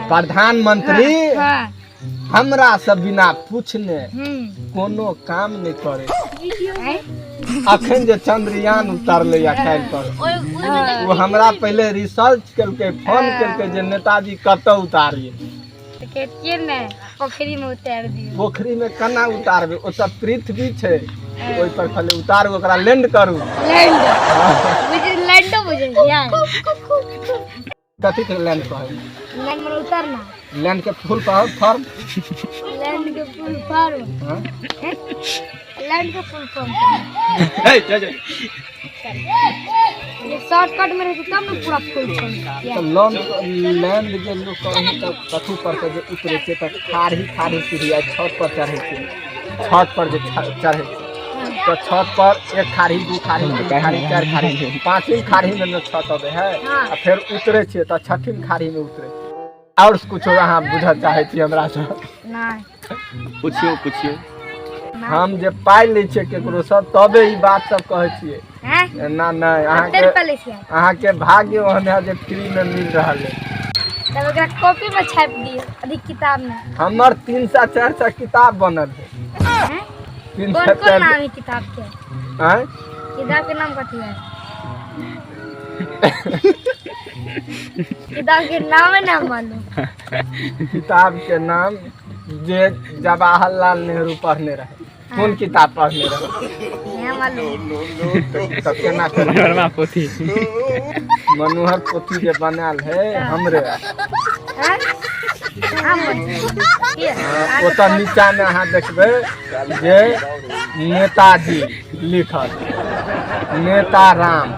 प्रधानमंत्री हमरा से बिना पूछने कोनो काम नहीं करे। अखन जे चंद्रयान उतारले या काल पर वो हमरा पहले रिसर्च करके फोन करके जे नेताजी कत उतारिए कहतिए ने पोखरी में उतार दियो। पोखरी में कना उतारबे? ओ सब पृथ्वी छे, ओइ पर खाली उतारू, ओकरा लैंड करू। लैंड मुझे लैंडो बुझे यार। कथि के लैंड कहै? लैंड में उतरना। लैंड के फुल फॉर्म? लैंड के फुल फॉर्म। हां लैंड के फुल फॉर्म। ए जा ये शॉर्टकट में रहते तब ना पूरा फुल फॉर्म। तो लैंड जे लोग कहीं तो कथु पर के जे उतरे छे त खाड़ी सीढ़ी छत पर चढ़े छे। छत पर जे चढ़े छे तो छत पर एक खाड़ी, दू खाड़ी, तीन खाड़ी, चार खाड़ी, पांचवीं खाड़ी में छत आवे है आ फिर उतरे छे त छठवीं खाड़ी में उतरे। और कुछ अहाँ बुझ चाहे छी हमरा से? नहीं पूछियो। हम जे पाइ ले छे केकरो सब तबे ई बात सब कहै छिए। ना अहाँ के भाग्य ओहन है जे फ्री में मिल रहल है। तब एकरा कॉपी में छाप दियो, अधिक किताब में। हमर 300-400 किताब बनल है। कौन नाम है किताब के? हैं? किताब के नाम कथि है? किताब के नाम है ना मालूम? किताब के नाम जे जवाहरलाल नेहरू पढ़ने रहे। कौन किताब पढ़ने रहे? नहीं मालूम। तो केना मनोहर पोथी? मनोहर पोथी जे बनाल है हमरे। ओत नीचा में अहाँ देखबे जे नेताजी लिखल, नेता राम।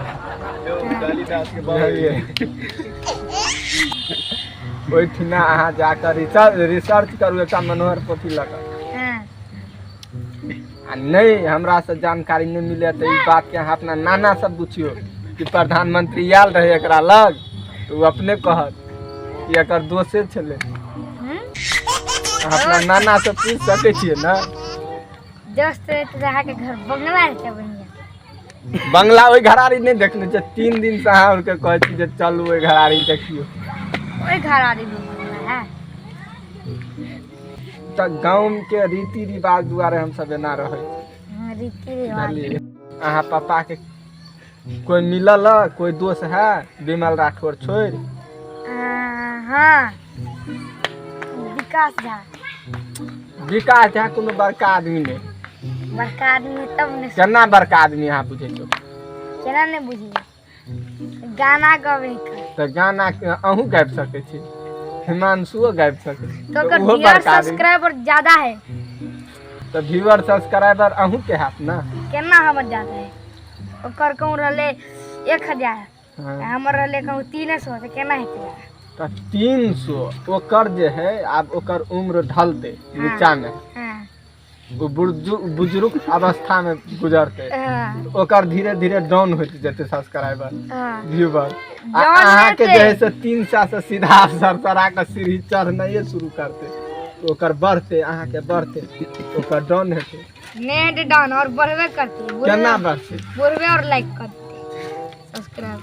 ओइठिना अहाँ जाकर रिसर्च करू एक मनोहर पोथी लगा। आ नहीं हमरा से जानकारी नहीं मिले तो ई बात के अहाँ अपना नाना से पूछियो कि प्रधानमंत्री आयल रहे एकरा लग तो वो अपने कहत कि एकर दोषे छले। अपना नाना से पूछ सके छिए ना। दोस्त रहा के घर बंगला है बढ़िया। बंगला ओइ घरारी नहीं देखने जे 3 दिन से अहाँ उनके कहै छी जे चलू ओइ घरारी देखियो। ओइ घरारी बंगला है तो गांव के रीति रिवाज द्वारा हम सब एना रहे। रीति रिवाज अहाँ पापा के कोई मिलल कोई दोस्त है विमल राठौर छोड़? हाँ विकास झा कोनो बड़का आदमी नहीं? बड़का आदमी तब ने केना बड़का आदमी अहाँ बुझे छो? केना नहीं बुझी? गाना गावे तो गाना अहू गाबि सके छी, हिमांशुओ गाबि सके। तो अगर व्यूअर सब्सक्राइबर ज्यादा है तो व्यूअर सब्सक्राइबर अहू के हाथ ना? केना हमर ज्यादा है? ओकर कहूं रहले 1000, हमर रहले कहूं 300 तो केना हेतै? तो 300 ओकर जे है अब ओकर उम्र ढलते नीचा में वो बुजुर्ग अवस्था में गुजरते ओकर धीरे धीरे डाउन होते जते सब्सक्राइबर व्यूअर। अहाँ के जे है से 300 से सीधा सरसरा के सीढ़ी चढ़नाइए शुरू करते तो ओकर बढ़ते अहाँ के बढ़ते ओकर डाउन हेते। नेट डाउन और बढ़वे करते। केना बढ़ते? बढ़वे और लाइक करते सब्सक्राइब।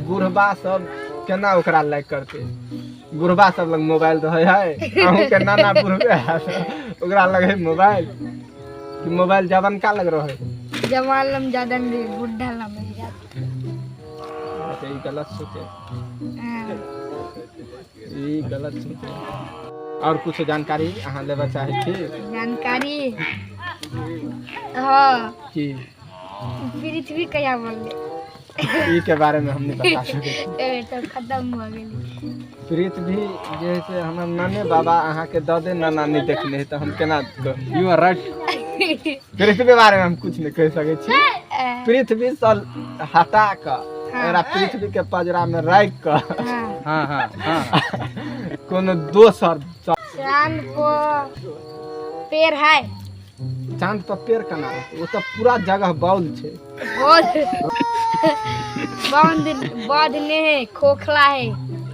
बुढ़बा सब केना ओकरा लाइक करते? बुढ़बा सब लग मोबाइल रहे है, अहू के नाना बुढ़बे है ओकरा लग है मोबाइल कि मोबाइल जवान का लग रहा है? जवान लम ज्यादा नहीं बुढ़ा लम ज्यादा। ये गलत सोचे, ये गलत सोचे। और कुछ जानकारी अहाँ लेबा चाहे छी? जानकारी हां कि पृथ्वी कहिया बनले ई के बारे में हम नहीं बता सके। तो खत्म हो गेली पृथ्वी जैसे हमर नाने बाबा अहाँ के ददे नाना नहीं देखने है तो हम केना? You are right. पृथ्वी बारे में हम कुछ नहीं कह सके छी। पृथ्वी से हटा कर एरा पृथ्वी के पजरा में राख कर हां हां हां कोनो दोसर चांद पर पेड़ है। चांद पर पेड़ कना? वो तो पूरा जगह बाउल छे। बांधने है खोखला है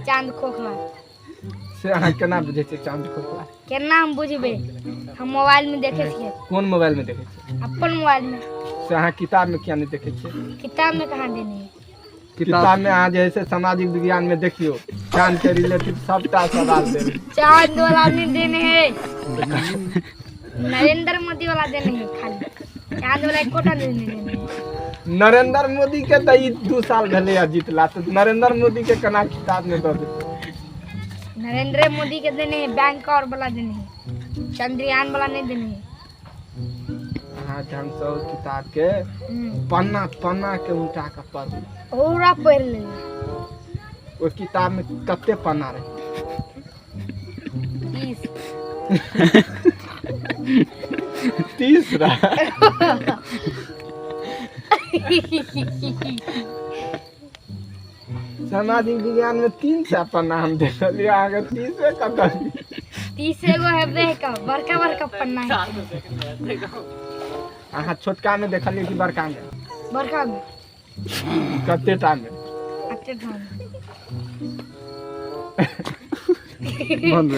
चांद खोखला से अहाँ केना बुझे छे चांद खोखला? केना हम बुझबे? हम मोबाइल में देखे छिए। कौन मोबाइल में देखे छे? अपन मोबाइल में। से अहाँ किताब में क्या नहीं देखे छे? किताब में कहां देने है? किताब में आज ऐसे सामाजिक विज्ञान में देखियो चांद के रिलेटेड सबटा सवाल दे चांद वाला नहीं देने हैं, नरेंद्र मोदी वाला देने हैं खाली, चांद वाला कोटा देने हैं। नरेंद्र मोदी के तो ई 2 साल भले आ जीतला तो नरेंद्र मोदी के कना किताब में दो दे। नरेंद्र मोदी के देने हैं बैंक और वाला देने हैं, चंद्रयान वाला नहीं देने हैं। हाँ हम सब किताब के पन्ना पन्ना के उल्टा का पढ़ पूरा पढ़ ले। वो किताब में कते पन्ना रहे 30 रहा। सामाजिक विज्ञान में 300 पन्ना हम देखलिए आगे 30 का 30 एगो है वे का बड़का बड़का पन्ना है। अहाँ छोटका में देखलिए कि बड़का में? बड़का में कते टा में? अच्छे ठाम बंद